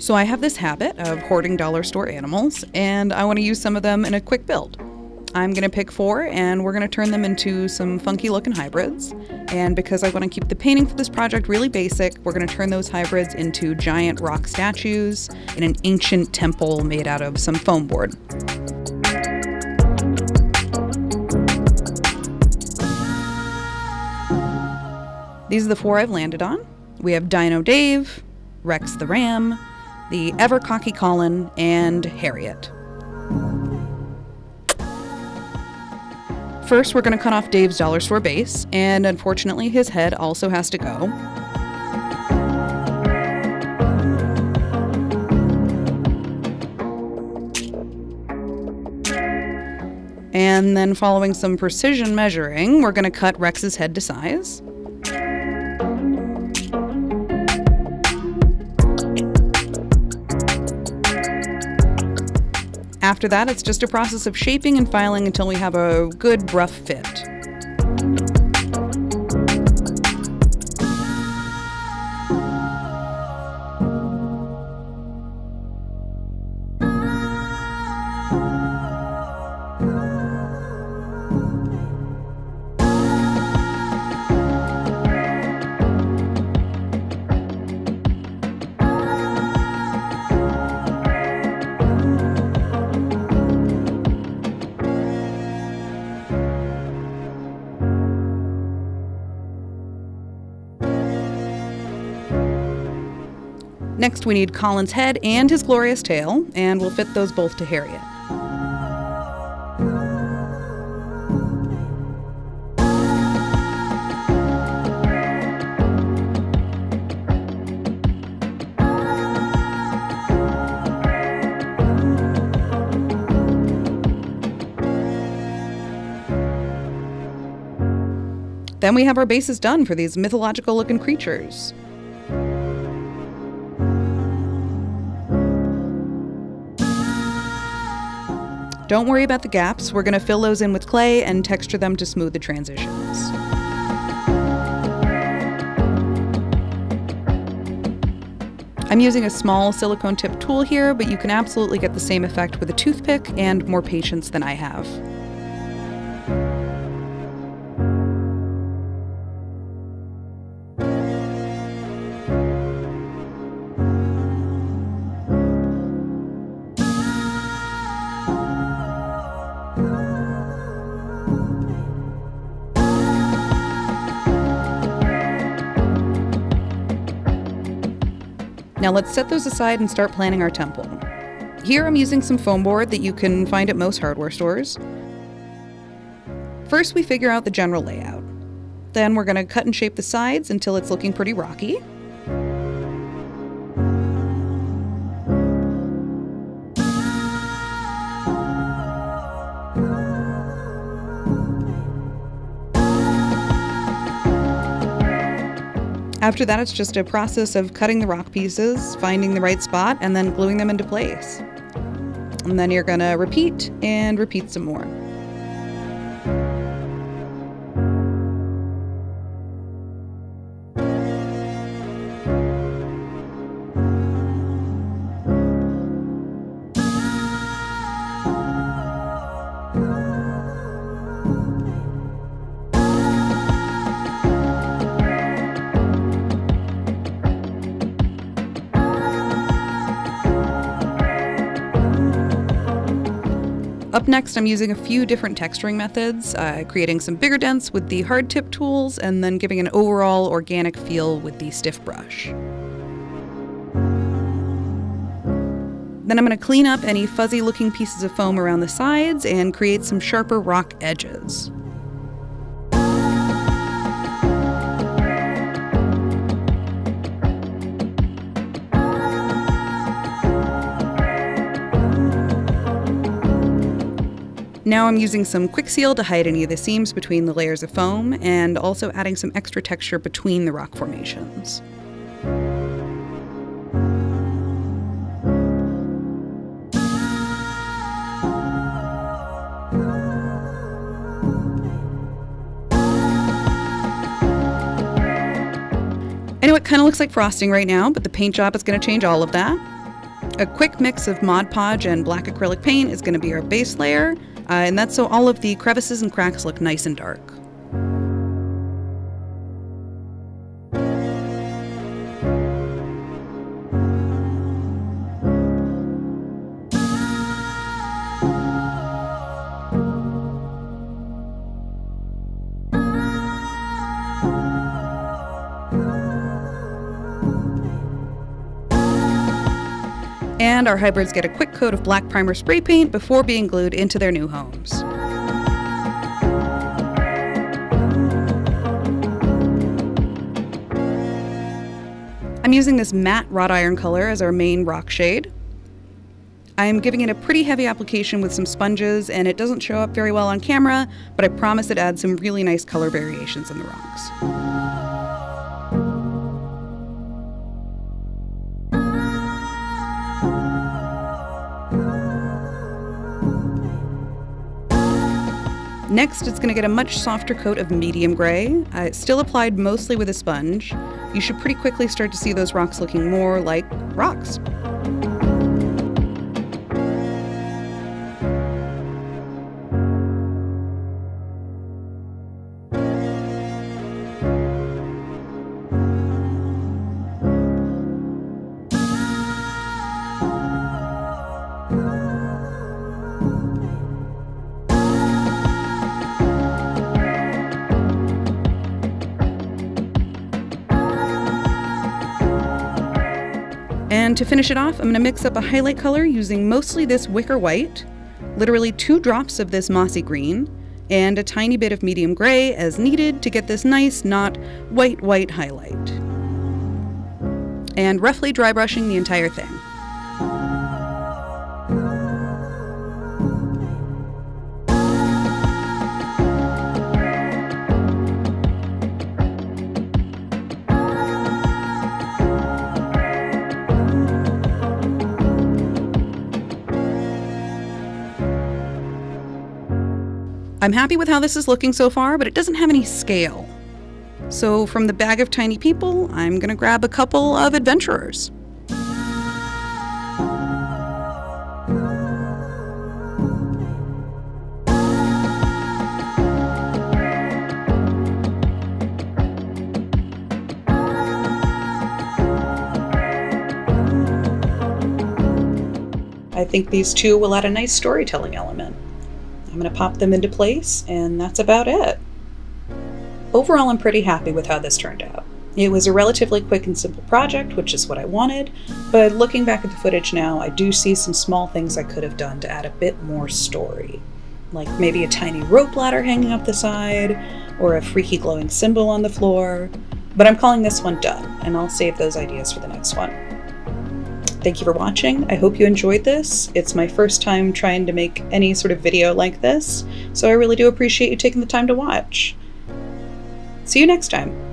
So I have this habit of hoarding dollar store animals, and I want to use some of them in a quick build. I'm going to pick 4, and we're going to turn them into some funky looking hybrids. And because I want to keep the painting for this project really basic, we're going to turn those hybrids into giant rock statues in an ancient temple made out of some foam board. These are the 4 I've landed on. We have Dino Dave, Rex the Ram, the ever cocky Colin, and Harriet. First, we're going to cut off Dave's dollar store base, and unfortunately his head also has to go. And then, following some precision measuring, we're going to cut Rex's head to size. After that, it's just a process of shaping and filing until we have a good, rough fit. Next, we need Colin's head and his glorious tail, and we'll fit those both to Harriet. Then we have our bases done for these mythological-looking creatures. Don't worry about the gaps. We're going to fill those in with clay and texture them to smooth the transitions. I'm using a small silicone tip tool here, but you can absolutely get the same effect with a toothpick and more patience than I have. Now let's set those aside and start planning our temple. Here I'm using some foam board that you can find at most hardware stores. First, we figure out the general layout. Then we're going to cut and shape the sides until it's looking pretty rocky. After that, it's just a process of cutting the rock pieces, finding the right spot, and then gluing them into place. And then you're gonna repeat and repeat some more. Up next, I'm using a few different texturing methods, creating some bigger dents with the hard tip tools, and then giving an overall organic feel with the stiff brush. Then I'm going to clean up any fuzzy looking pieces of foam around the sides and create some sharper rock edges. Now I'm using some quick seal to hide any of the seams between the layers of foam, and also adding some extra texture between the rock formations. I know it kind of looks like frosting right now, but the paint job is going to change all of that. A quick mix of Mod Podge and black acrylic paint is going to be our base layer, and that's so all of the crevices and cracks look nice and dark. And our hybrids get a quick coat of black primer spray paint before being glued into their new homes. I'm using this matte wrought iron color as our main rock shade. I'm giving it a pretty heavy application with some sponges, and it doesn't show up very well on camera, but I promise it adds some really nice color variations in the rocks. Next, it's going to get a much softer coat of medium gray. It's still applied mostly with a sponge. You should pretty quickly start to see those rocks looking more like rocks. And to finish it off, I'm going to mix up a highlight color using mostly this wicker white, literally 2 drops of this mossy green, and a tiny bit of medium gray as needed to get this nice, not white highlight. And roughly dry brushing the entire thing. I'm happy with how this is looking so far, but it doesn't have any scale. So from the bag of tiny people, I'm gonna grab a couple of adventurers. I think these two will add a nice storytelling element. I'm going to pop them into place, and that's about it. Overall, I'm pretty happy with how this turned out. It was a relatively quick and simple project, which is what I wanted, but looking back at the footage now, I do see some small things I could have done to add a bit more story. Like maybe a tiny rope ladder hanging up the side, or a freaky glowing symbol on the floor. But I'm calling this one done, and I'll save those ideas for the next one. Thank you for watching. I hope you enjoyed this. It's my first time trying to make any sort of video like this, so I really do appreciate you taking the time to watch. See you next time.